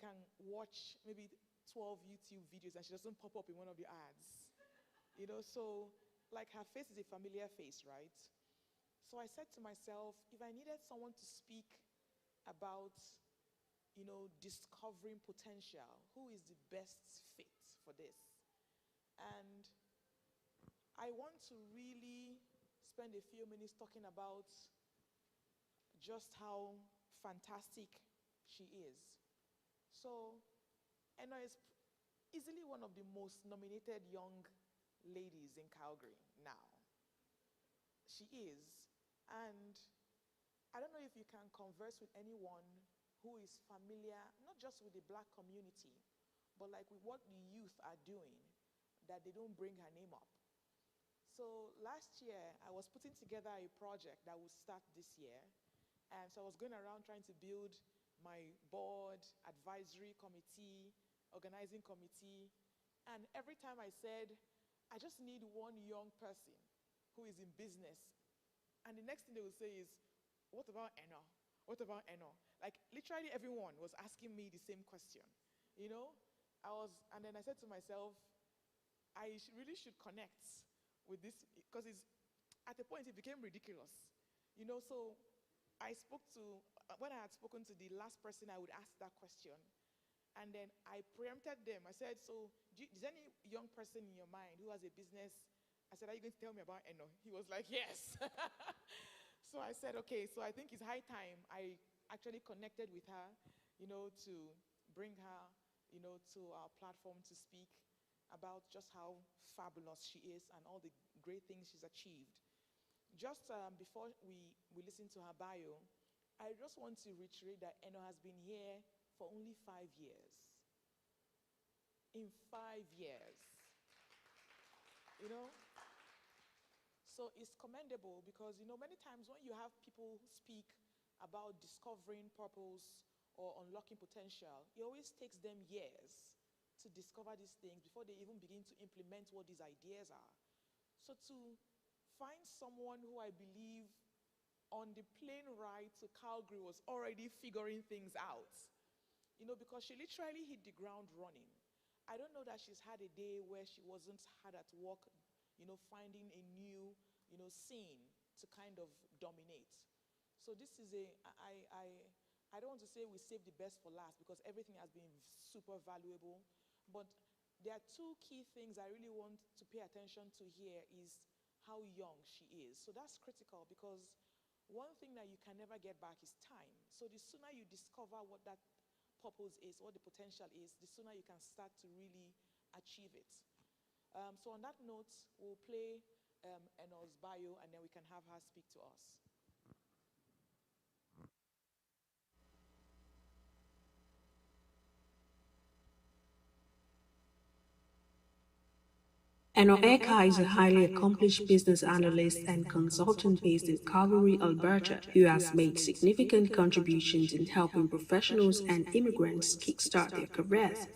can watch maybe 12 YouTube videos and she doesn't pop up in one of the ads. So like her face is a familiar face, right? So I said to myself, if I needed someone to speak about, discovering potential, who is the best fit for this? And I want to really spend a few minutes talking about just how fantastic she is. So, Eno is easily one of the most nominated young ladies in Calgary now. She is. And I don't know if you can converse with anyone who is familiar, not just with the Black community, but like with what the youth are doing, that they don't bring her name up. So last year, I was putting together a project that would start this year. And so I was going around trying to build my board, advisory committee, organizing committee. And every time I said, I just need one young person who is in business. And the next thing they would say is, what about Eno? What about Eno? Like literally everyone was asking me the same question. And then I said to myself, I really should connect with this, because at a point it became ridiculous. So I spoke to, when I had spoken to the last person, I would ask that question. And then I preempted them. I said, so is there any young person in your mind who has a business? I said, are you going to tell me about Eno? He was like, yes. So I said, okay, so I think it's high time I actually connected with her, to bring her, to our platform to speak about just how fabulous she is and all the great things she's achieved. Just before we listen to her bio, I just want to reiterate that Eno has been here for only 5 years. In 5 years. So it's commendable because, many times when you have people speak about discovering purpose or unlocking potential, it always takes them years to discover these things before they even begin to implement what these ideas are. So to find someone who I believe on the plane ride to Calgary was already figuring things out, because she literally hit the ground running. I don't know that she's had a day where she wasn't hard at work, finding a new, scene to kind of dominate. So this is I don't want to say we saved the best for last because everything has been super valuable, but there are two key things I really want to pay attention to here is how young she is. So that's critical because one thing that you can never get back is time. So the sooner you discover what that purpose is, what the potential is, the sooner you can start to really achieve it. So on that note, we'll play Eno's bio and then we can have her speak to us. Eno Eka is a highly accomplished business analyst and consultant based in Calgary, Alberta, who has made significant contributions in helping professionals and immigrants kickstart their careers.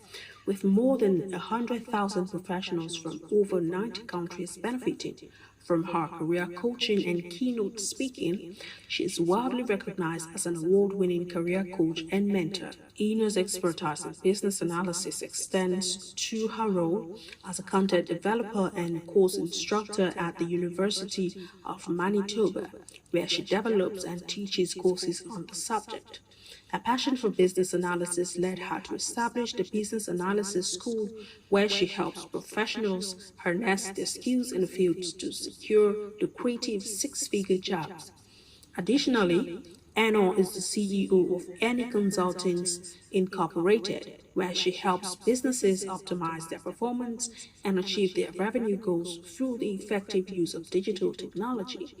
With more than 100,000 professionals from over 90 countries benefiting from her career coaching and keynote speaking, she is widely recognized as an award-winning career coach and mentor. Eno's expertise in business analysis extends to her role as a content developer and course instructor at the University of Manitoba, where she develops and teaches courses on the subject. Her passion for business analysis led her to establish the Business Analysis School, where she helps professionals harness their skills in the field to secure lucrative six-figure jobs. Additionally, Eno is the CEO of Any Consultants Incorporated, where she helps businesses optimize their performance and achieve their revenue goals through the effective use of digital technology.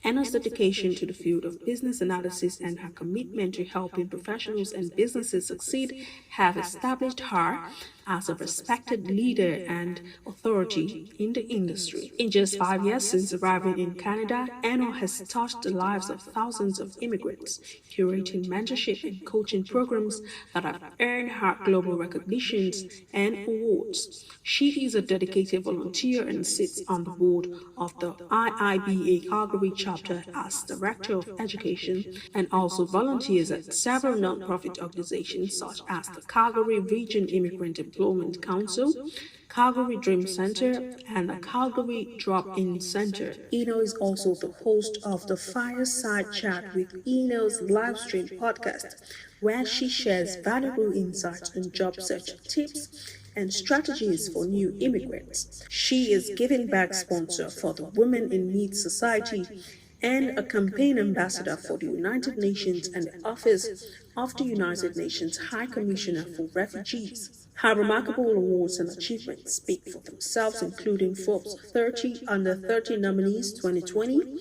Anna's dedication to the field of business analysis and her commitment to helping professionals and businesses succeed have established her as a respected leader and authority in the industry. In just 5 years since arriving in Canada, Anna has touched the lives of thousands of immigrants, curating mentorship and coaching programs that have earned her global recognitions and awards. She is a dedicated volunteer and sits on the board of the IIBA Calgary chapter as Director of Education and also volunteers at several nonprofit organizations such as the Calgary Region Immigrant Employment Council, Calgary Dream Center, and the Calgary Drop In Center. Eno is also the host of the Fireside Chat with Eno's live stream podcast, where she shares valuable insights on job search tips and strategies for new immigrants. She is Giving Back sponsor for the Women in Need Society and a campaign ambassador for the United Nations and the Office of the United Nations High Commissioner for Refugees. Her remarkable awards and achievements speak for themselves, including Forbes 30 Under 30 Nominees 2020,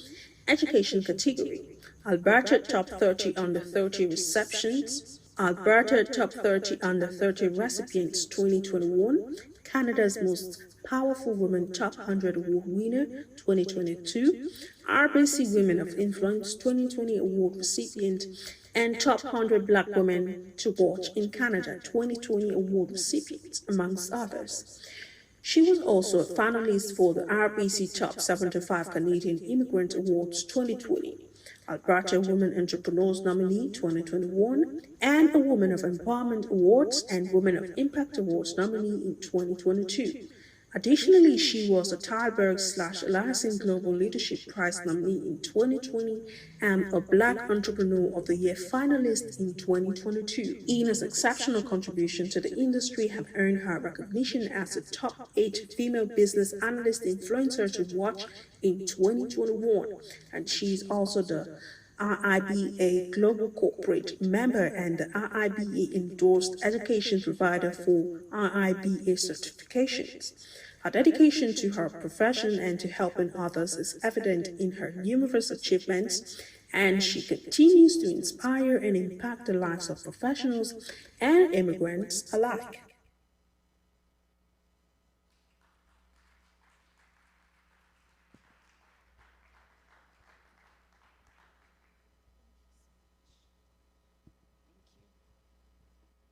Education category, Alberta Top 30 Under 30 Receptions, Alberta Top 30 Under 30 Recipients 2021, Canada's Most Powerful Women Top 100 Award Winner 2022, RBC Women of Influence 2020 Award recipient, and Top 100 Black Women to Watch in Canada 2020 Award recipients, amongst others. She was also a finalist for the RBC Top 75 Canadian Immigrant Awards 2020, Alberta Women Entrepreneurs Nominee 2021, and a Women of Empowerment Awards and Women of Impact Awards nominee in 2022. Additionally, she was a Thalberg/Eliason Global Leadership Prize nominee in 2020 and a Black Entrepreneur of the Year finalist in 2022. Ina's exceptional contribution to the industry have earned her recognition as a top 8 female business analyst influencer to watch in 2021, and she is also the RIBA Global Corporate Member and the RIBA Endorsed Education Provider for RIBA certifications. Her dedication to her profession and to helping others is evident in her numerous achievements, and she continues to inspire and impact the lives of professionals and immigrants alike.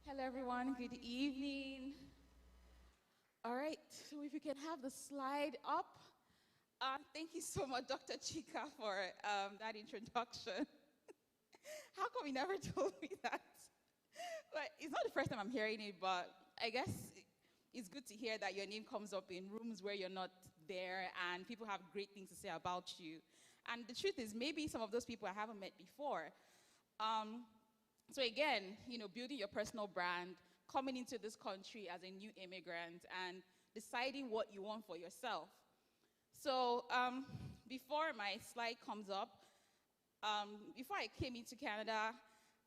Hello, everyone. Good evening. All right, so if you can have the slide up. Thank you so much, Dr. Chika, for that introduction. How come you never told me that? But it's not the first time I'm hearing it, but I guess it's good to hear that your name comes up in rooms where you're not there and people have great things to say about you. And the truth is, maybe some of those people I haven't met before. So again, building your personal brand, coming into this country as a new immigrant, and deciding what you want for yourself. So before my slide comes up, before I came into Canada,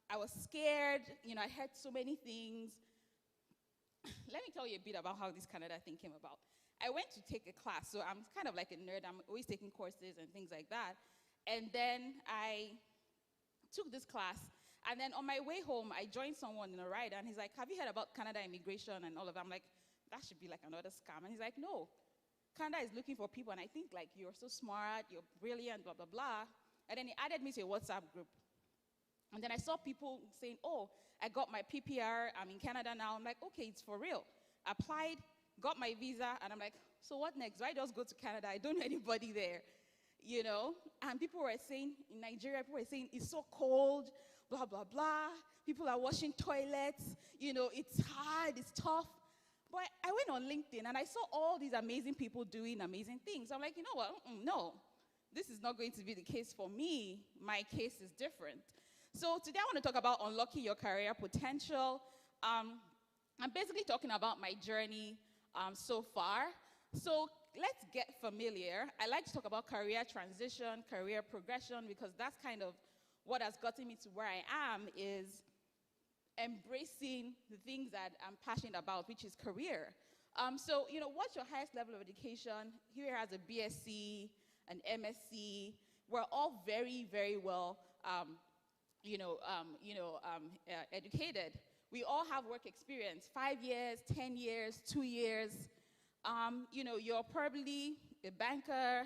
I was scared. I heard so many things. Let me tell you a bit about how this Canada thing came about. I went to take a class, so I'm kind of like a nerd. I'm always taking courses and things like that. And then I took this class, and then on my way home, I joined someone in a ride, and he's like, have you heard about Canada immigration and all of that? I'm like, that should be like another scam. And he's like, no, Canada is looking for people, and I think like you're so smart, you're brilliant, blah, blah, blah. And then he added me to a WhatsApp group. And then I saw people saying, oh, I got my PPR, I'm in Canada now. I'm like, okay, it's for real. Applied, got my visa, and I'm like, so what next? Why just go to Canada? I don't know anybody there, And people were saying, in Nigeria, people were saying, it's so cold, blah, blah, blah. People are washing toilets, it's hard, it's tough. But I went on LinkedIn, and I saw all these amazing people doing amazing things. I'm like, you know what? No, this is not going to be the case for me. My case is different. So today I want to talk about unlocking your career potential. I'm basically talking about my journey so far. So let's get familiar. I like to talk about career transition, career progression, because that's kind of what has gotten me to where I am, is embracing the things that I'm passionate about, which is career. So, what's your highest level of education? Here has a BSc, an MSc. We're all very, very well educated. We all have work experience, 5 years, 10 years, 2 years. You're probably a banker,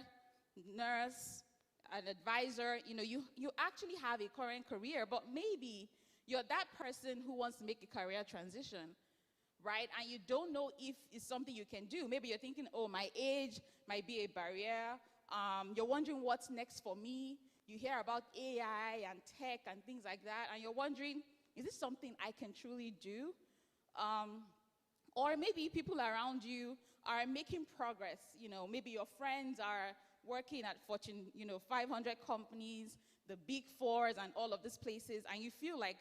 nurse, an advisor. You actually have a current career, but maybe you're that person who wants to make a career transition, right? And you don't know if it's something you can do. Maybe you're thinking, oh, my age might be a barrier. You're wondering what's next for me. You hear about AI and tech and things like that, and you're wondering, is this something I can truly do? Or maybe people around you are making progress. Maybe your friends are working at Fortune, 500 companies, the big fours and all of these places, and you feel like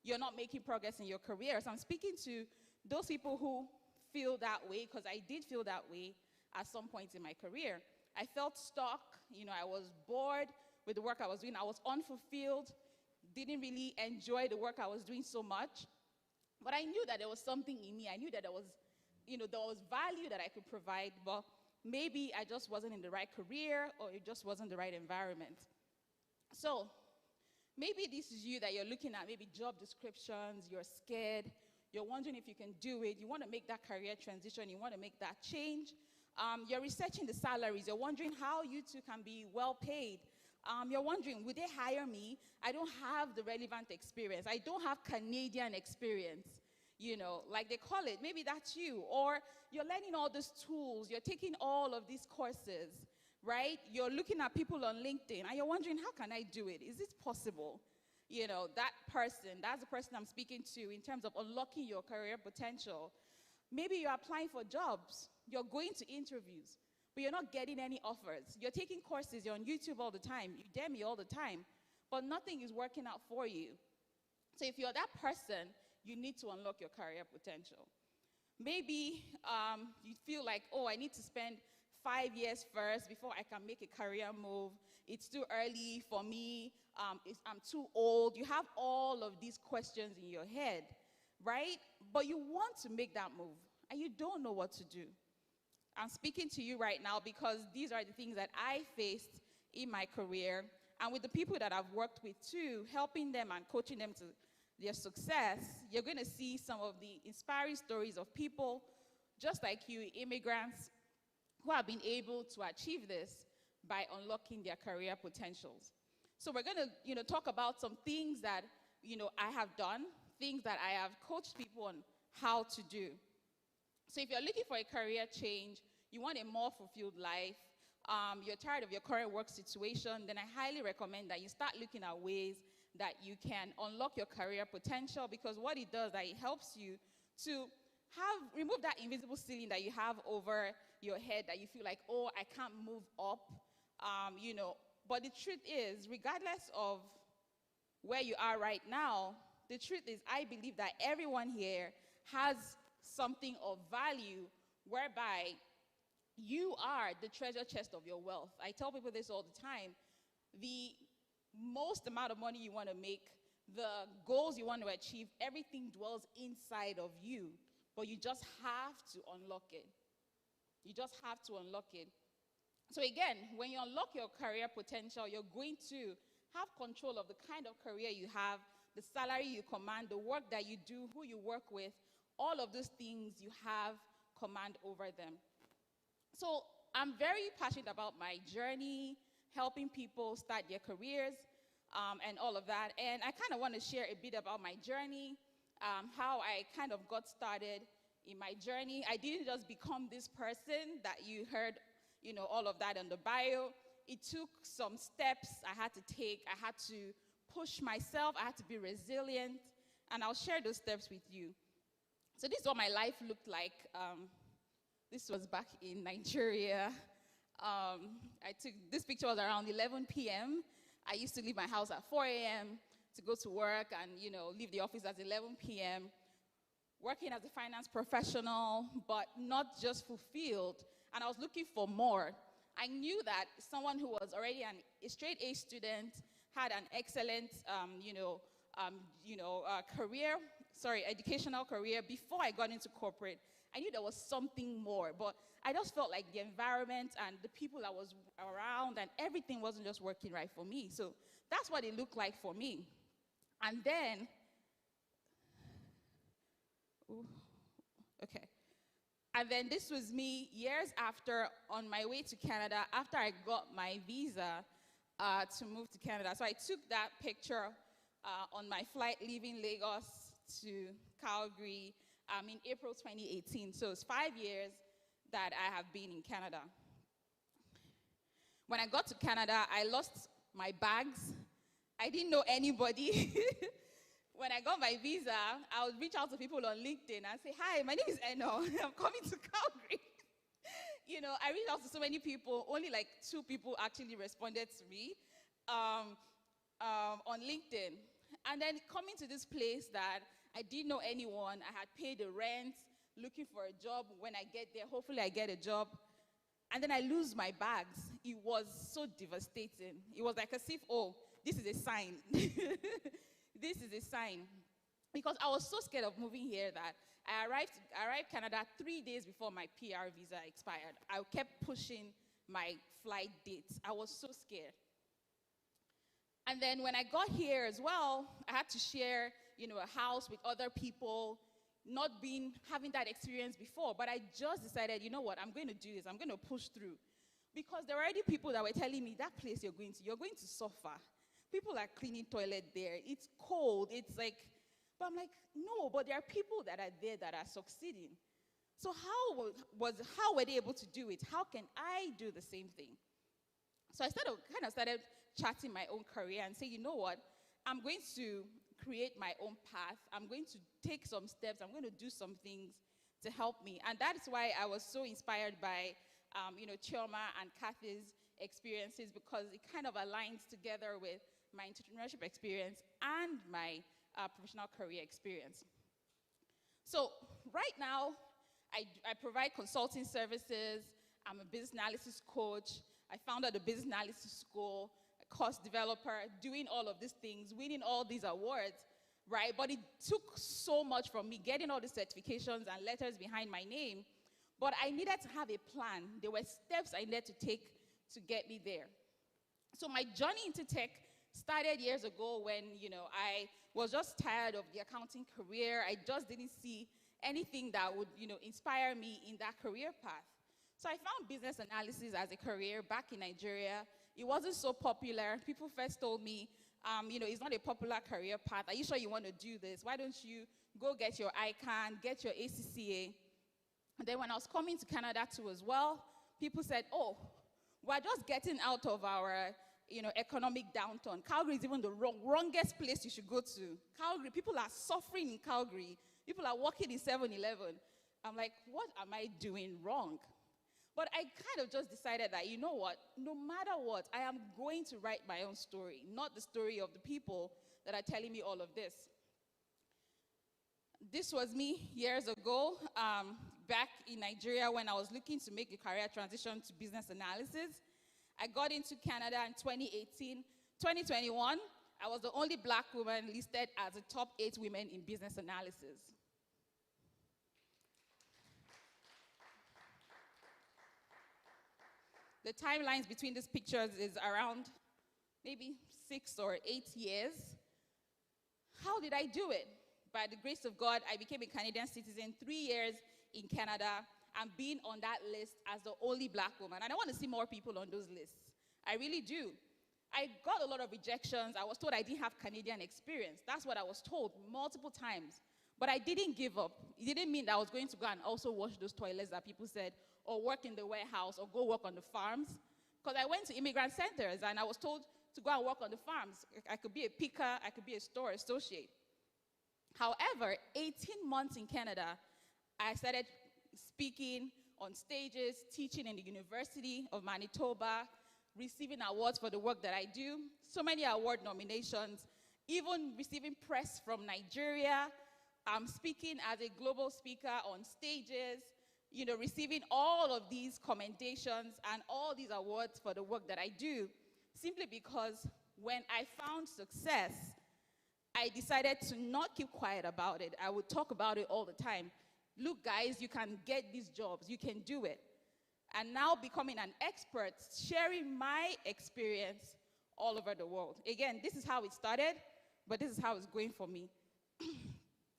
you're not making progress in your career. So I'm speaking to those people who feel that way, because I did feel that way at some point in my career. I felt stuck. I was bored with the work I was doing. I was unfulfilled, didn't really enjoy the work I was doing so much. But I knew that there was something in me. I knew that there was value that I could provide, but maybe I just wasn't in the right career, or it just wasn't the right environment. So maybe this is you that you're looking at, maybe job descriptions, you're scared, you're wondering if you can do it, you want to make that career transition, you want to make that change. You're researching the salaries, you're wondering how you two can be well paid. You're wondering, would they hire me? I don't have the relevant experience. I don't have Canadian experience, like they call it. Maybe that's you. Or you're learning all these tools. You're taking all of these courses, right? You're looking at people on LinkedIn, and you're wondering, how can I do it? Is this possible? That's the person I'm speaking to in terms of unlocking your career potential. Maybe you're applying for jobs. You're going to interviews, but you're not getting any offers. You're taking courses, you're on YouTube all the time, Udemy all the time, but nothing is working out for you. So if you're that person, you need to unlock your career potential. Maybe you feel like, oh, I need to spend 5 years first before I can make a career move. It's too early for me. I'm too old. You have all of these questions in your head, right? But you want to make that move, and you don't know what to do. I'm speaking to you right now because these are the things that I faced in my career, and with the people that I've worked with too, helping them and coaching them to their success. You're going to see some of the inspiring stories of people just like you, immigrants, who have been able to achieve this by unlocking their career potentials. So we're going to, talk about some things that, I have done, things that I have coached people on how to do. So if you're looking for a career change, you want a more fulfilled life, you're tired of your current work situation, then I highly recommend that you start looking at ways that you can unlock your career potential, because what it does, that it helps you to remove that invisible ceiling that you have over your head, that you feel like, oh, I can't move up, But the truth is, regardless of where you are right now, the truth is, I believe that everyone here has something of value whereby you are the treasure chest of your wealth. I tell people this all the time. The most amount of money you want to make, the goals you want to achieve, everything dwells inside of you, but you just have to unlock it. You just have to unlock it. So again, when you unlock your career potential, you're going to have control of the kind of career you have, the salary you command, the work that you do, who you work with, all of those things you have command over them. So I'm very passionate about my journey, helping people start their careers, and all of that. And I kind of want to share a bit about my journey, how I kind of got started in my journey. I didn't just become this person that you heard, all of that in the bio. It took some steps I had to take. I had to push myself. I had to be resilient. And I'll share those steps with you. So this is what my life looked like. This was back in Nigeria. This picture was around 11 p.m. I used to leave my house at 4 a.m. to go to work and, leave the office at 11 p.m. Working as a finance professional, but not just fulfilled. And I was looking for more. I knew that someone who was already a straight A student, had an excellent, educational career before I got into corporate. I knew there was something more, but I just felt like the environment and the people I was around and everything wasn't just working right for me. So that's what it looked like for me. And then Okay. And then this was me years after, on my way to Canada, after I got my visa to move to Canada. So I took that picture on my flight leaving Lagos to Calgary in April 2018. So it's 5 years that I have been in Canada. When I got to Canada, I lost my bags. I didn't know anybody. When I got my visa, I would reach out to people on LinkedIn and say, hi, my name is Eno. I'm coming to Calgary. You know, I reached out to so many people. Only like 2 people actually responded to me on LinkedIn. And then coming to this place that I didn't know anyone. I had paid the rent, looking for a job. When I get there, hopefully I get a job. And then I lose my bags. It was so devastating. It was like as if, oh, this is a sign. This is a sign. Because I was so scared of moving here that I arrived Canada 3 days before my PR visa expired. I kept pushing my flight dates. I was so scared. And then when I got here as well, I had to share, you know, a house with other people, not having that experience before. But I just decided, you know what, I'm going to do this. I'm going to push through. Because there were already people that were telling me, that place you're going to suffer. People are cleaning toilet there. It's cold. It's like, but I'm like, no, but there are people that are there that are succeeding. So how were they able to do it? How can I do the same thing? So I started charting my own career and say, you know what, I'm going to create my own path. I'm going to take some steps. I'm going to do some things to help me. And that's why I was so inspired by, you know, Chioma and Kathy's experiences, because it kind of aligns together with my entrepreneurship experience and my professional career experience. So right now, I provide consulting services. I'm a business analysis coach. I founded a business analysis school, a course developer, doing all of these things, winning all these awards, right? But it took so much from me, getting all these certifications and letters behind my name. But I needed to have a plan. There were steps I needed to take to get me there. So my journey into tech started years ago when, you know, I was just tired of the accounting career. I just didn't see anything that would, you know, inspire me in that career path. So I found business analysis as a career back in Nigeria. It wasn't so popular. People first told me, you know, it's not a popular career path. Are you sure you want to do this? Why don't you go get your ICANN, get your ACCA? And then when I was coming to Canada too as well, people said, oh, we're just getting out of our, you know, economic downturn. Calgary is even the wrongest place you should go to. Calgary, people are suffering in Calgary. People are working in 7-Eleven. I'm like, what am I doing wrong? But I kind of just decided that, you know what, no matter what, I am going to write my own story, not the story of the people that are telling me all of this. This was me years ago, back in Nigeria when I was looking to make a career transition to business analysis. I got into Canada in 2018. 2021, I was the only Black woman listed as the top 8 women in business analysis. The timelines between these pictures is around maybe 6 or 8 years. How did I do it? By the grace of God, I became a Canadian citizen, 3 years in Canada, and being on that list as the only Black woman. And I want to see more people on those lists. I really do. I got a lot of rejections. I was told I didn't have Canadian experience. That's what I was told multiple times. But I didn't give up. It didn't mean that I was going to go and also wash those toilets that people said, or work in the warehouse, or go work on the farms. Because I went to immigrant centers, and I was told to go and work on the farms. I could be a picker. I could be a store associate. However, 18 months in Canada, I started speaking on stages, teaching in the University of Manitoba, receiving awards for the work that I do, so many award nominations, even receiving press from Nigeria. I'm speaking as a global speaker on stages, you know, receiving all of these commendations and all these awards for the work that I do, simply because when I found success, I decided to not keep quiet about it. I would talk about it all the time. Look, guys, you can get these jobs. You can do it. And now becoming an expert, sharing my experience all over the world. Again, this is how it started, but this is how it's going for me.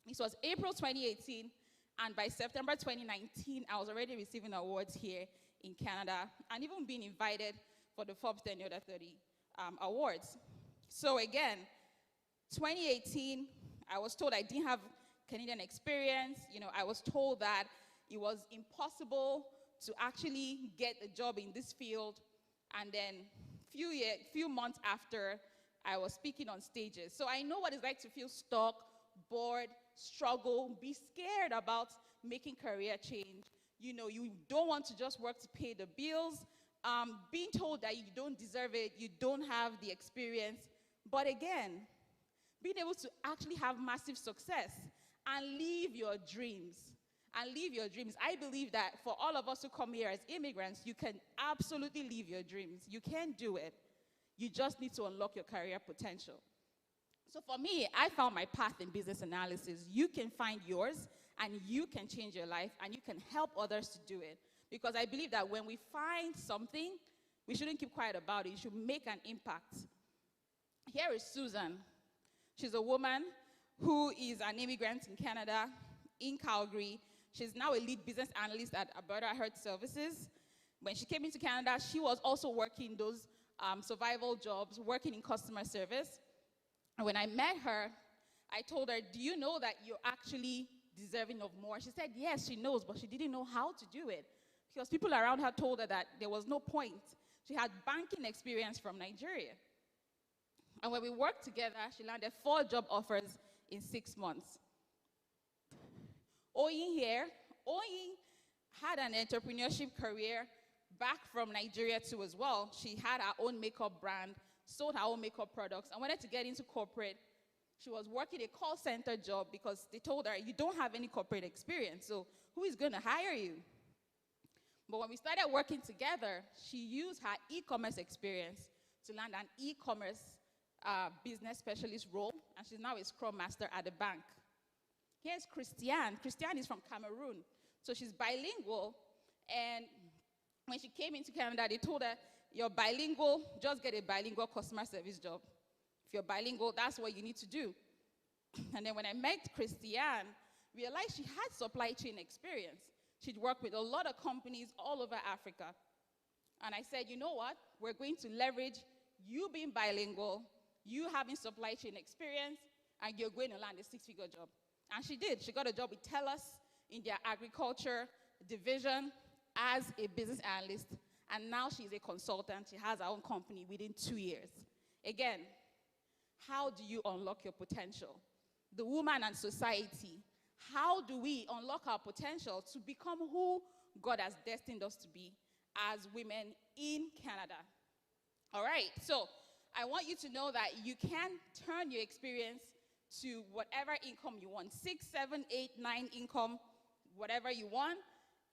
This was April 2018. And by September 2019, I was already receiving awards here in Canada and even being invited for the Forbes 10 Under 30 awards. So again, 2018, I was told I didn't have Canadian experience. You know, I was told that it was impossible to actually get a job in this field. And then few months after, I was speaking on stages. So I know what it's like to feel stuck, bored, struggle, be scared about making career change. You know, you don't want to just work to pay the bills, being told that you don't deserve it, you don't have the experience. But again, being able to actually have massive success and live your dreams. I believe that for all of us who come here as immigrants, you can absolutely live your dreams. You can do it. You just need to unlock your career potential. So for me, I found my path in business analysis. You can find yours, and you can change your life, and you can help others to do it. Because I believe that when we find something, we shouldn't keep quiet about it. You should make an impact. Here is Susan. She's a woman who is an immigrant in Canada, in Calgary. She's now a lead business analyst at Alberta Health Services. When she came into Canada, she was also working those survival jobs, working in customer service. And when I met her, I told her, do you know that you're actually deserving of more? She said, yes, she knows, but she didn't know how to do it. Because people around her told her that there was no point. She had banking experience from Nigeria. And when we worked together, she landed 4 job offers in 6 months. Oyin here, Oyin had an entrepreneurship career back from Nigeria too as well. She had her own makeup brand, sold her own makeup products, and wanted to get into corporate. She was working a call center job because they told her, you don't have any corporate experience, so who is going to hire you? But when we started working together, she used her e-commerce experience to land an e-commerce business specialist role, and she's now a Scrum Master at the bank. Here's Christiane. Christiane is from Cameroon, so she's bilingual, and when she came into Canada, they told her, you're bilingual, just get a bilingual customer service job. If you're bilingual, that's what you need to do. And then when I met Christiane, realized she had supply chain experience. She'd worked with a lot of companies all over Africa. And I said, you know what? We're going to leverage you being bilingual, you having supply chain experience, and you're going to land a 6-figure job. And she did. She got a job with TELUS in their agriculture division as a business analyst. And now she's a consultant. She has her own company within 2 years. Again, how do you unlock your potential? The woman and society. How do we unlock our potential to become who God has destined us to be as women in Canada? All right, so I want you to know that you can turn your experience to whatever income you want. 6, 7, 8, 9 income, whatever you want.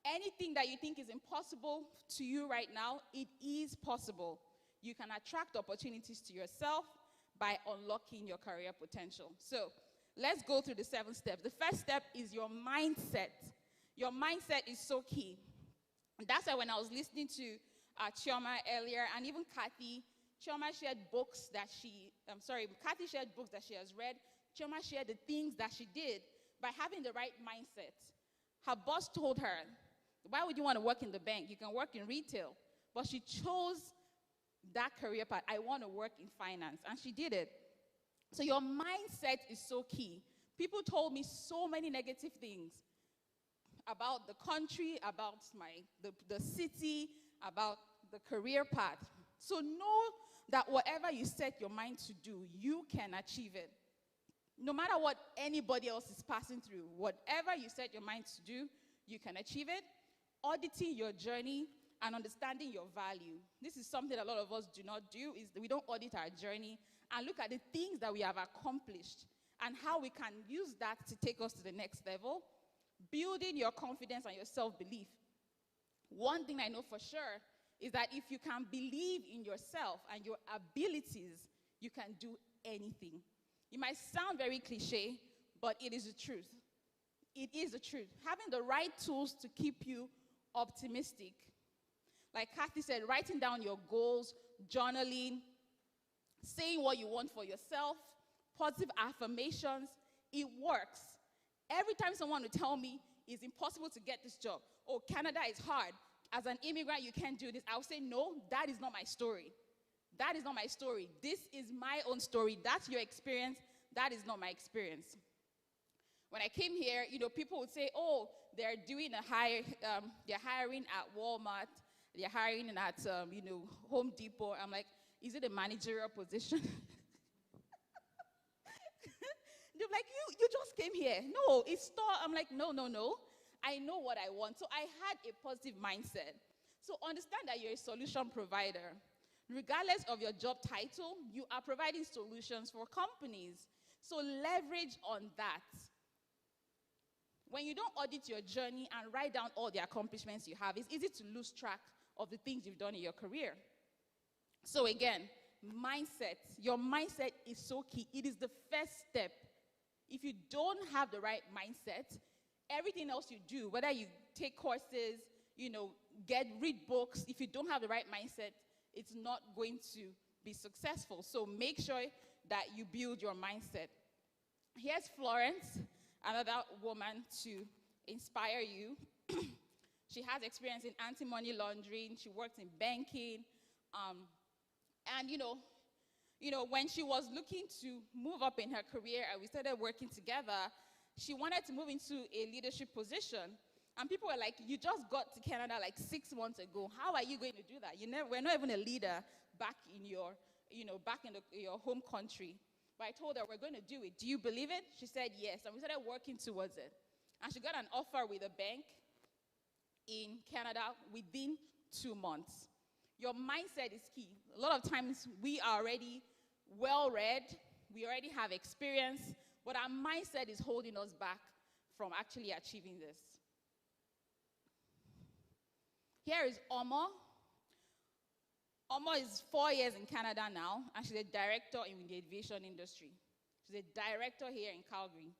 Anything that you think is impossible to you right now, it is possible. You can attract opportunities to yourself by unlocking your career potential. So let's go through the 7 steps. The first step is your mindset. Your mindset is so key. And that's why when I was listening to Chioma earlier, and even Kathy, Chioma shared books that Kathy shared books that she has read. Chioma shared the things that she did by having the right mindset. Her boss told her, why would you want to work in the bank? You can work in retail. But she chose that career path. I want to work in finance. And she did it. So your mindset is so key. People told me so many negative things about the country, about the city, about the career path. So know that whatever you set your mind to do, you can achieve it. No matter what anybody else is passing through, whatever you set your mind to do, you can achieve it. Auditing your journey and understanding your value. This is something a lot of us do not do, is we don't audit our journey and look at the things that we have accomplished and how we can use that to take us to the next level. Building your confidence and your self-belief. One thing I know for sure is that if you can believe in yourself and your abilities, you can do anything. It might sound very cliche, but it is the truth. It is the truth. Having the right tools to keep you optimistic. Like Kathy said, writing down your goals, journaling, saying what you want for yourself, positive affirmations, it works. Every time someone will tell me, it's impossible to get this job. Oh, Canada is hard. As an immigrant, you can't do this. I'll say, no, that is not my story. That is not my story. This is my own story. That's your experience. That is not my experience. When I came here, people would say, oh, they're doing they're hiring at Walmart. They're hiring at, Home Depot. I'm like, is it a managerial position? They're like, you just came here. No, it's store. I'm like, no. I know what I want. So I had a positive mindset. So understand that you're a solution provider. Regardless of your job title, you are providing solutions for companies. So leverage on that. When you don't audit your journey and write down all the accomplishments you have, it's easy to lose track of the things you've done in your career. So again, mindset. Your mindset is so key. It is the first step. If you don't have the right mindset, everything else you do, whether you take courses, read books, if you don't have the right mindset, it's not going to be successful. So make sure that you build your mindset. Here's Florence, another woman to inspire you. She has experience in anti-money laundering. She works in banking. And when she was looking to move up in her career and we started working together, she wanted to move into a leadership position. And people were like, you just got to Canada like 6 months ago. How are you going to do that? We're not even a leader back in your home country. But I told her, we're going to do it. Do you believe it? She said yes. And we started working towards it. And she got an offer with a bank in Canada within 2 months. Your mindset is key. A lot of times we are already well-read. We already have experience. But our mindset is holding us back from actually achieving this. Here is Omo. Omo is 4 years in Canada now, and she's a director in the aviation industry. She's a director here in Calgary.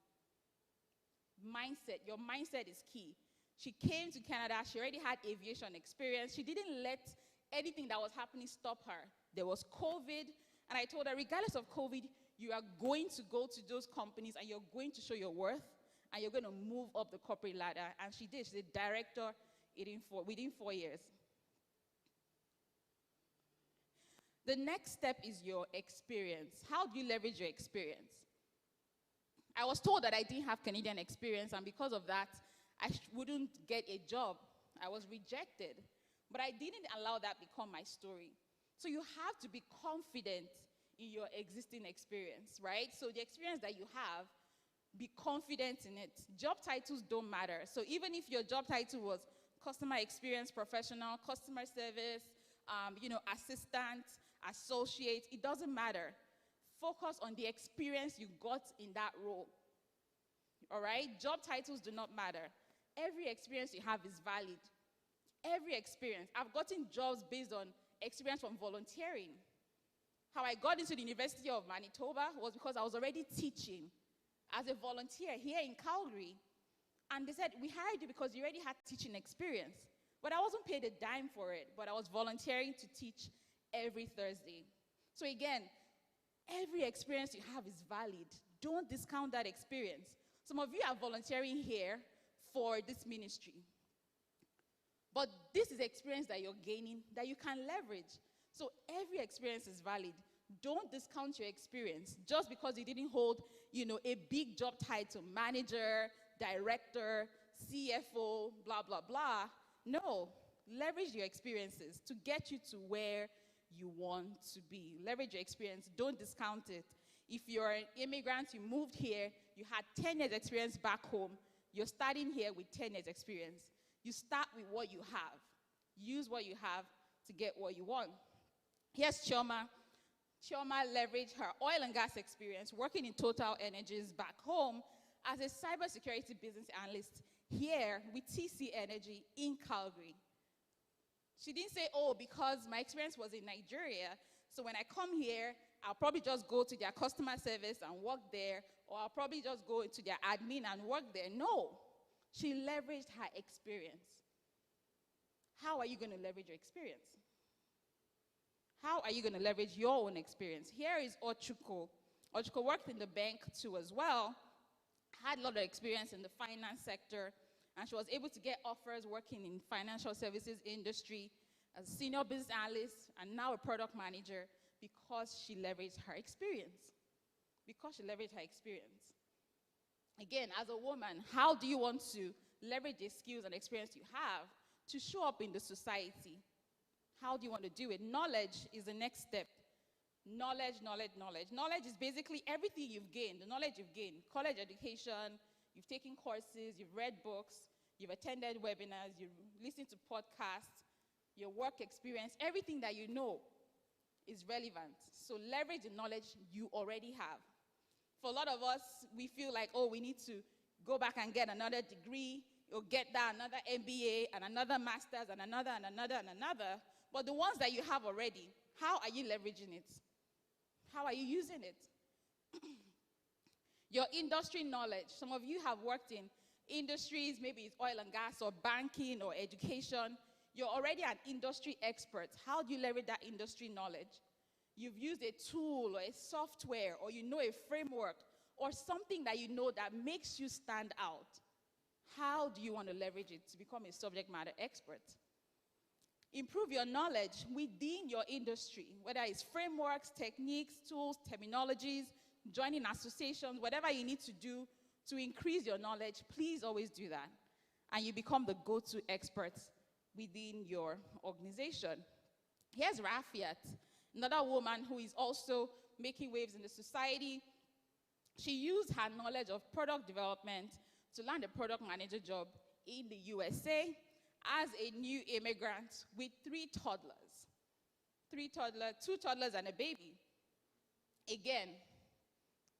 Mindset. Your mindset is key. She came to Canada. She already had aviation experience. She didn't let anything that was happening stop her. There was COVID, and I told her, regardless of COVID, you are going to go to those companies, and you're going to show your worth, and you're going to move up the corporate ladder. And she did. She's a director within 4 years. The next step is your experience. How do you leverage your experience? I was told that I didn't have Canadian experience, and because of that, I wouldn't get a job. I was rejected. But I didn't allow that become my story. So you have to be confident in your existing experience, right? So the experience that you have, be confident in it. Job titles don't matter. So even if your job title was customer experience professional, customer service, assistant, associate, it doesn't matter. Focus on the experience you got in that role. All right? Job titles do not matter. Every experience you have is valid. Every experience. I've gotten jobs based on experience from volunteering. How I got into the University of Manitoba was because I was already teaching as a volunteer here in Calgary. And they said, we hired you because you already had teaching experience. But I wasn't paid a dime for it, but I was volunteering to teach every Thursday. So again, every experience you have is valid. Don't discount that experience. Some of you are volunteering here for this ministry. But this is experience that you're gaining that you can leverage. So every experience is valid. Don't discount your experience just because you didn't hold, a big job title, manager, director, CFO, blah, blah, blah. No, leverage your experiences to get you to where you want to be. Leverage your experience. Don't discount it. If you're an immigrant, you moved here, you had 10 years experience back home, you're starting here with 10 years experience. You start with what you have. Use what you have to get what you want. Here's Chioma. Chioma leveraged her oil and gas experience working in Total Energies back home as a cybersecurity business analyst here with TC Energy in Calgary. She didn't say, oh, because my experience was in Nigeria, so when I come here, I'll probably just go to their customer service and work there, or I'll probably just go into their admin and work there. No, she leveraged her experience. How are you going to leverage your experience? How are you going to leverage your own experience? Here is Ochuko. Ochuko worked in the bank too as well, had a lot of experience in the finance sector, And she was able to get offers working in financial services industry as a senior business analyst and now a product manager because she leveraged her experience. Because she leveraged her experience. Again, as a woman, how do you want to leverage the skills and experience you have to show up in the society? How do you want to do it? Knowledge is the next step. Knowledge, knowledge, knowledge. Knowledge is basically everything you've gained, the knowledge you've gained. College education, you've taken courses, you've read books, you've attended webinars, you've listened to podcasts, your work experience, everything that you know is relevant. So leverage the knowledge you already have. For a lot of us, we feel like, oh, we need to go back and get another degree, or get that another MBA, and another master's, and another, and another, and another. But the ones that you have already, how are you leveraging it? How are you using it? Your industry knowledge. Some of you have worked in industries, maybe it's oil and gas, or banking, or education. You're already an industry expert. How do you leverage that industry knowledge? You've used a tool or a software, or you know a framework, or something that you know that makes you stand out. How do you want to leverage it to become a subject matter expert? Improve your knowledge within your industry, whether it's frameworks, techniques, tools, terminologies, joining associations, whatever you need to do to increase your knowledge, please always do that. And you become the go-to expert within your organization. Here's Rafiat, another woman who is also making waves in the society. She used her knowledge of product development to land a product manager job in the USA as a new immigrant with 3 toddlers. 2 toddlers and a baby. Again,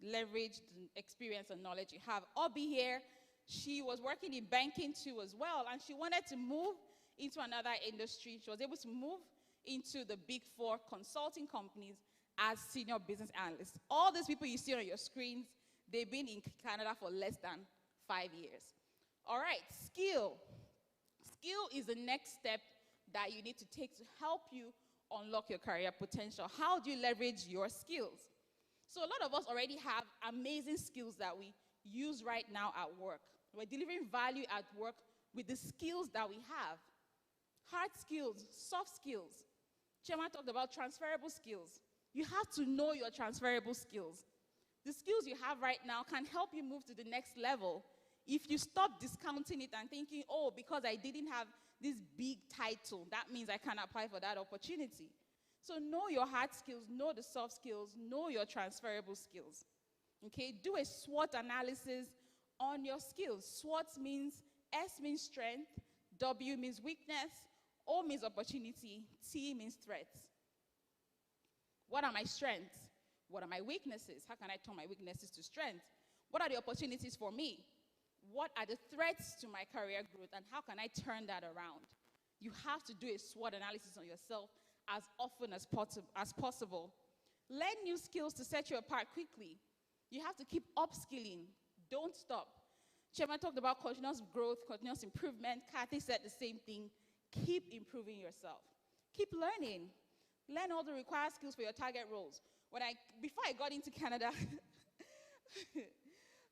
leverage the experience and knowledge you have. Obi here, she was working in banking too as well, and she wanted to move into another industry. She was able to move into the Big 4 consulting companies as senior business analyst. All these people you see on your screens, they've been in Canada for less than 5 years. All right, skill. Skill is the next step that you need to take to help you unlock your career potential. How do you leverage your skills? So a lot of us already have amazing skills that we use right now at work. We're delivering value at work with the skills that we have. Hard skills, soft skills. Chema talked about transferable skills. You have to know your transferable skills. The skills you have right now can help you move to the next level if you stop discounting it and thinking, oh, because I didn't have this big title, that means I can't apply for that opportunity. So know your hard skills, know the soft skills, know your transferable skills. Okay, do a SWOT analysis on your skills. SWOT means, S means strength, W means weakness, O means opportunity, T means threats. What are my strengths? What are my weaknesses? How can I turn my weaknesses to strength? What are the opportunities for me? What are the threats to my career growth, and how can I turn that around? You have to do a SWOT analysis on yourself as often as possible. Learn new skills to set you apart quickly. You have to keep upskilling. Don't stop. Chairman talked about continuous growth, continuous improvement. Kathy said the same thing. Keep improving yourself. Keep learning. Learn all the required skills for your target roles. Before I got into Canada,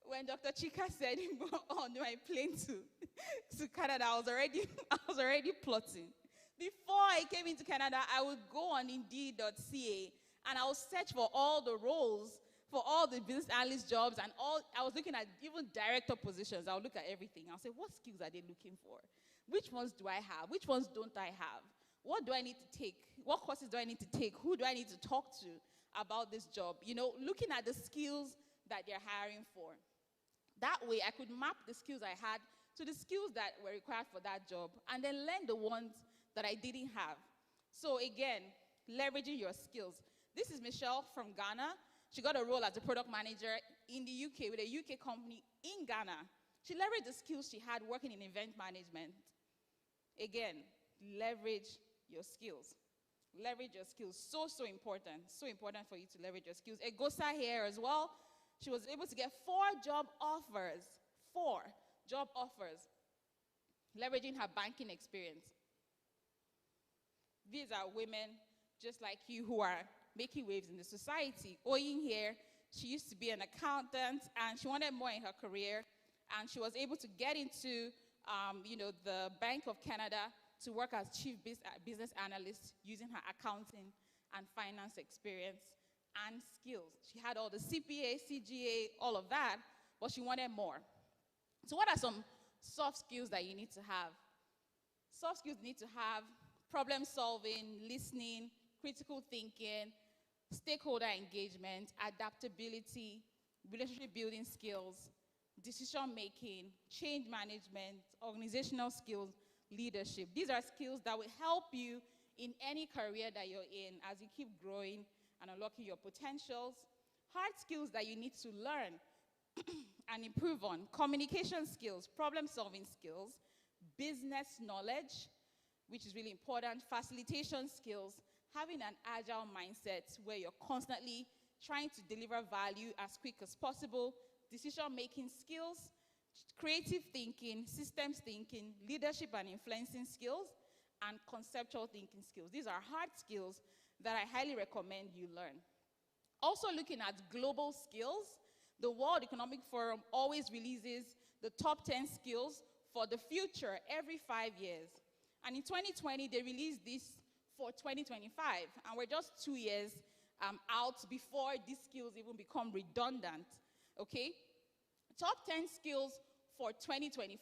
when Dr. Chika said on my plane to Canada, I was already plotting. Before I came into Canada, I would go on Indeed.ca and I would search for all the roles, for all the business analyst jobs, and I was looking at even director positions. I would look at everything. I'll say, what skills are they looking for? Which ones do I have? Which ones don't I have? What do I need to take? What courses do I need to take? Who do I need to talk to about this job? You know, looking at the skills that they're hiring for. That way, I could map the skills I had to the skills that were required for that job, and then learn the ones that I didn't have. So again, leveraging your skills. This is Michelle from Ghana. She got a role as a product manager in the UK with a UK company in Ghana. She leveraged the skills she had working in event management. Again, leverage your skills. Leverage your skills. So important. So important for you to leverage your skills. Egosa here as well. She was able to get 4 job offers. 4 job offers. Leveraging her banking experience. These are women just like you who are making waves in the society. Oyin here, she used to be an accountant and she wanted more in her career, and she was able to get into the Bank of Canada to work as chief business analyst using her accounting and finance experience and skills. She had all the CPA, CGA, all of that, but she wanted more. So what are some soft skills that you need to have? Soft skills need to have problem solving, listening, critical thinking, stakeholder engagement, adaptability, relationship building skills, decision making, change management, organizational skills, leadership. These are skills that will help you in any career that you're in as you keep growing and unlocking your potentials. Hard skills that you need to learn and improve on: communication skills, problem solving skills, business knowledge, which is really important, facilitation skills, having an agile mindset where you're constantly trying to deliver value as quick as possible, decision-making skills, creative thinking, systems thinking, leadership and influencing skills, and conceptual thinking skills. These are hard skills that I highly recommend you learn. Also looking at global skills, the World Economic Forum always releases the top 10 skills for the future every 5 years. And in 2020, they released this for 2025, and we're just 2 years out before these skills even become redundant, okay? Top 10 skills for 2025.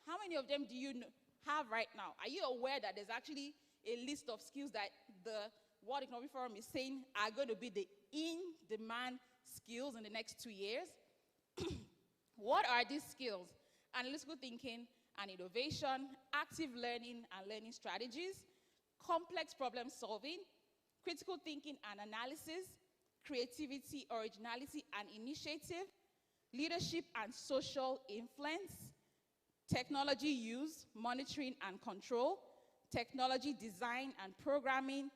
How many of them do you have right now? Are you aware that there's actually a list of skills that the World Economic Forum is saying are going to be the in-demand skills in the next 2 years? What are these skills? Analytical thinking and innovation, active learning and learning strategies, complex problem solving, critical thinking and analysis, creativity, originality and initiative, leadership and social influence, technology use, monitoring and control, technology design and programming,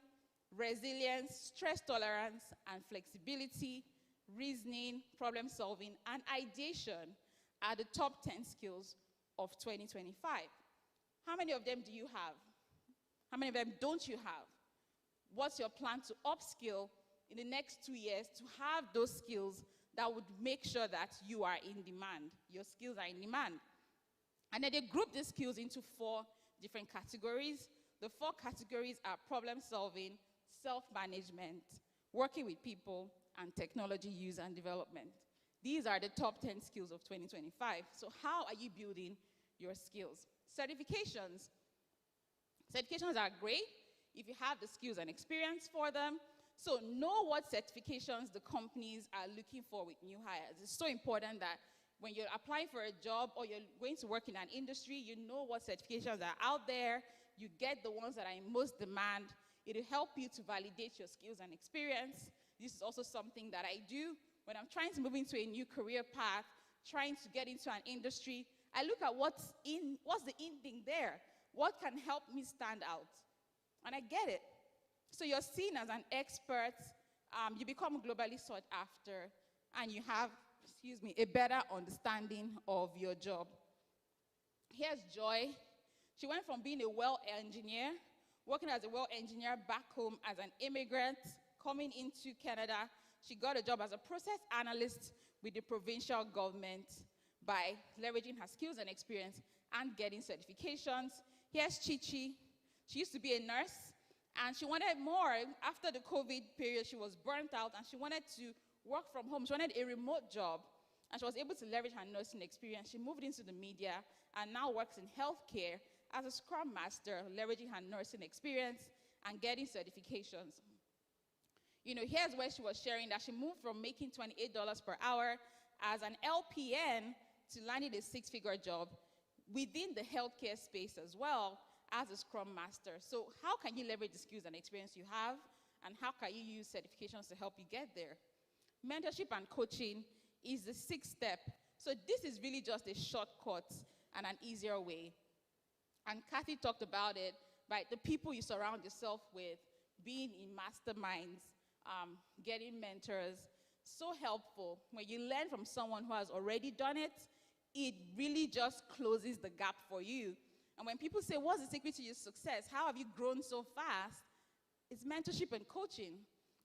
resilience, stress tolerance and flexibility, reasoning, problem solving, and ideation are the top 10 skills of 2025. How many of them do you have? How many of them don't you have? What's your plan to upskill in the next 2 years to have those skills that would make sure that you are in demand? Your skills are in demand. And then they group these skills into 4 different categories. The 4 categories are problem solving, self-management, working with people, and technology use and development. These are the top 10 skills of 2025. So how are you building your skills? Certifications. Certifications are great if you have the skills and experience for them. So know what certifications the companies are looking for with new hires. It's so important that when you're applying for a job or you're going to work in an industry, you know what certifications are out there. You get the ones that are in most demand. It'll help you to validate your skills and experience. This is also something that I do when I'm trying to move into a new career path, trying to get into an industry. I look at what's the in thing there. What can help me stand out? And I get it. So you're seen as an expert, you become globally sought after, and you have, a better understanding of your job. Here's Joy. She went from being a well engineer, working as a well engineer back home as an immigrant, coming into Canada. She got a job as a process analyst with the provincial government by leveraging her skills and experience and getting certifications. Here's Chichi. She used to be a nurse, and she wanted more. After the COVID period, she was burnt out, and she wanted to work from home. She wanted a remote job, and she was able to leverage her nursing experience. She moved into the media and now works in healthcare as a Scrum Master, leveraging her nursing experience and getting certifications. Here's where she was sharing that she moved from making $28 per hour as an LPN to landing a 6-figure job within the healthcare space as well as a Scrum Master. So how can you leverage the skills and experience you have, and how can you use certifications to help you get there? Mentorship and coaching is the 6th step. So this is really just a shortcut and an easier way. And Kathy talked about it, right? The people you surround yourself with, being in masterminds, getting mentors, so helpful. When you learn from someone who has already done it, it really just closes the gap for you. And when people say, what's the secret to your success? How have you grown so fast? It's mentorship and coaching.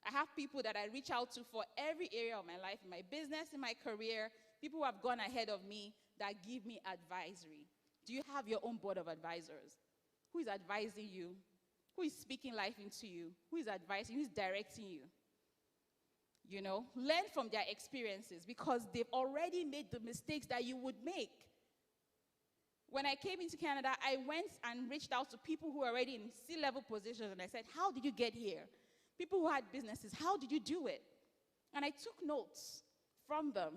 I have people that I reach out to for every area of my life, in my business, in my career, people who have gone ahead of me that give me advisory. Do you have your own board of advisors? Who is advising you? Who is speaking life into you? Who is advising? Who is directing you? You know, learn from their experiences because they've already made the mistakes that you would make. When I came into Canada, I went and reached out to people who are already in C-level positions, and I said, how did you get here? People who had businesses, how did you do it? And I took notes from them,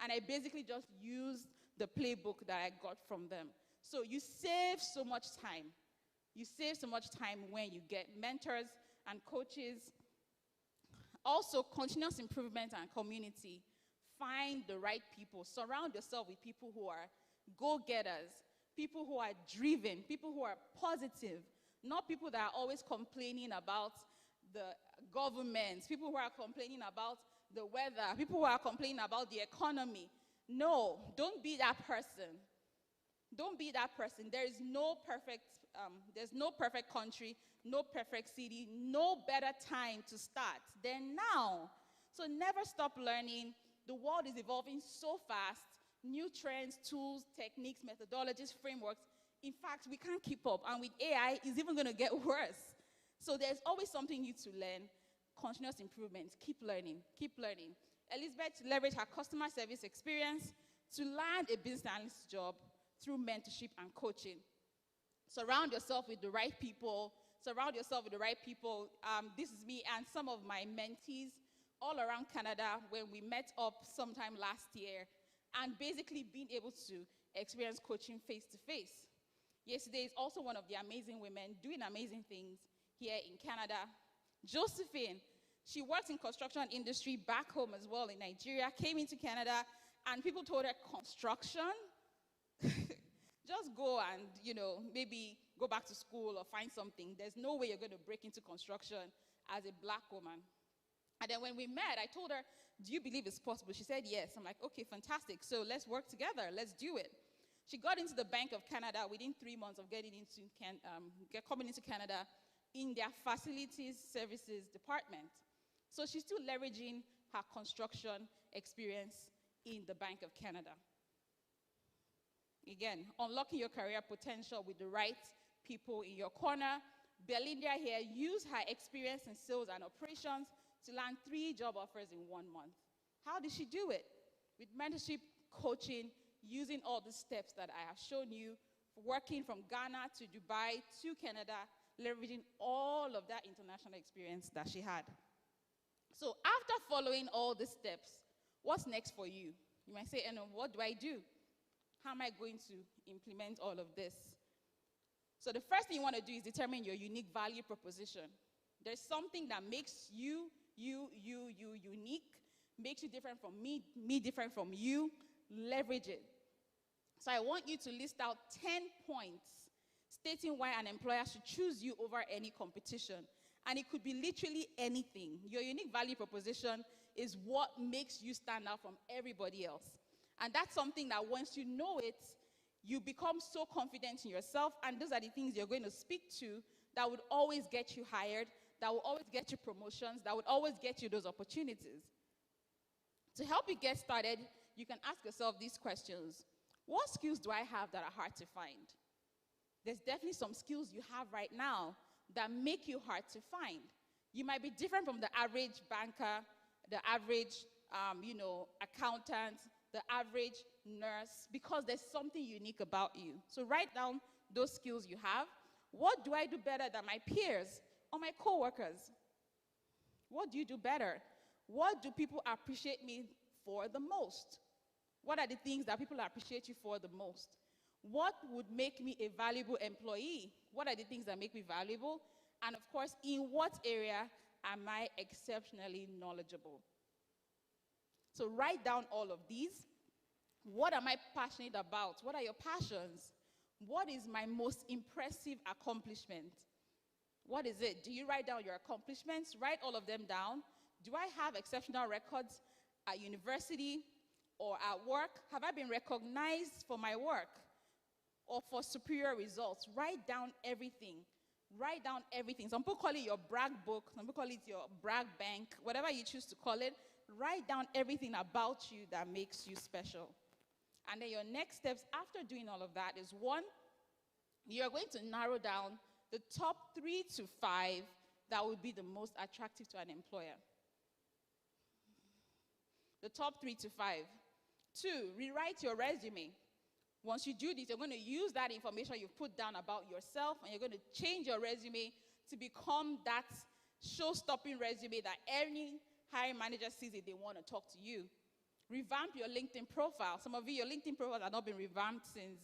and I basically just used the playbook that I got from them. So you save so much time. You save so much time when you get mentors and coaches. Also, continuous improvement and community. Find the right people. Surround yourself with people who are go-getters, people who are driven, people who are positive, not people that are always complaining about the government, people who are complaining about the weather, people who are complaining about the economy. No, don't be that person. Don't be that person. There's no perfect country, no perfect city, no better time to start than now. So never stop learning. The world is evolving so fast. New trends, tools, techniques, methodologies, frameworks. In fact, we can't keep up. And with AI, it's even going to get worse. So there's always something new to learn. Continuous improvement. Keep learning. Keep learning. Elizabeth leveraged her customer service experience to land a business analyst job through mentorship and coaching. Surround yourself with the right people. Surround yourself with the right people. This is me and some of my mentees all around Canada when we met up sometime last year and basically being able to experience coaching face to face. Yesterday is also one of the amazing women doing amazing things here in Canada. Josephine, she works in construction industry back home as well in Nigeria, came into Canada, and people told her, construction? Just go and, maybe go back to school or find something. There's no way you're going to break into construction as a black woman. And then when we met, I told her, do you believe it's possible? She said, yes. I'm like, okay, fantastic. So let's work together. Let's do it. She got into the Bank of Canada within 3 months of coming into Canada in their facilities services department. So she's still leveraging her construction experience in the Bank of Canada. Again, unlocking your career potential with the right people in your corner. Belinda here used her experience in sales and operations to land 3 job offers in 1 month. How did she do it? With mentorship, coaching, using all the steps that I have shown you, working from Ghana to Dubai to Canada, leveraging all of that international experience that she had. So after following all the steps, what's next for you? You might say, what do I do? How am I going to implement all of this? So the first thing you want to do is determine your unique value proposition. There's something that makes you unique, makes you different from me different from you. Leverage it. So I want you to list out 10 points stating why an employer should choose you over any competition. And it could be literally anything. Your unique value proposition is what makes you stand out from everybody else. And that's something that once you know it, you become so confident in yourself, and those are the things you're going to speak to that would always get you hired, that will always get you promotions, that would always get you those opportunities. To help you get started, you can ask yourself these questions. What skills do I have that are hard to find? There's definitely some skills you have right now that make you hard to find. You might be different from the average banker, the average, accountant, the average nurse, because there's something unique about you. So write down those skills you have. What do I do better than my peers or my coworkers? What do you do better? What do people appreciate me for the most? What are the things that people appreciate you for the most? What would make me a valuable employee? What are the things that make me valuable? And of course, in what area am I exceptionally knowledgeable? So write down all of these. What am I passionate about? What are your passions? What is my most impressive accomplishment? What is it? Do you write down your accomplishments? Write all of them down. Do I have exceptional records at university or at work? Have I been recognized for my work or for superior results? Write down everything. Write down everything. Some people call it your brag book. Some people call it your brag bank. Whatever you choose to call it. Write down everything about you that makes you special. And then your next steps after doing all of that is, one, you're going to narrow down the top 3 to 5 that would be the most attractive to an employer. The top 3 to 5. 2, rewrite your resume. Once you do this, you're going to use that information you've put down about yourself, and you're going to change your resume to become that show-stopping resume that any hiring manager sees it, they want to talk to you. Revamp your LinkedIn profile. Some of you, your LinkedIn profile has not been revamped since,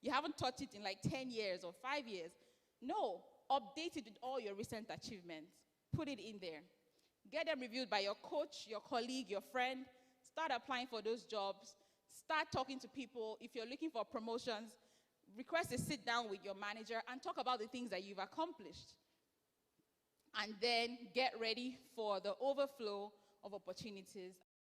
you haven't touched it in 10 years or 5 years. No, update it with all your recent achievements. Put it in there. Get them reviewed by your coach, your colleague, your friend. Start applying for those jobs. Start talking to people. If you're looking for promotions, request a sit down with your manager and talk about the things that you've accomplished. And then get ready for the overflow of opportunities.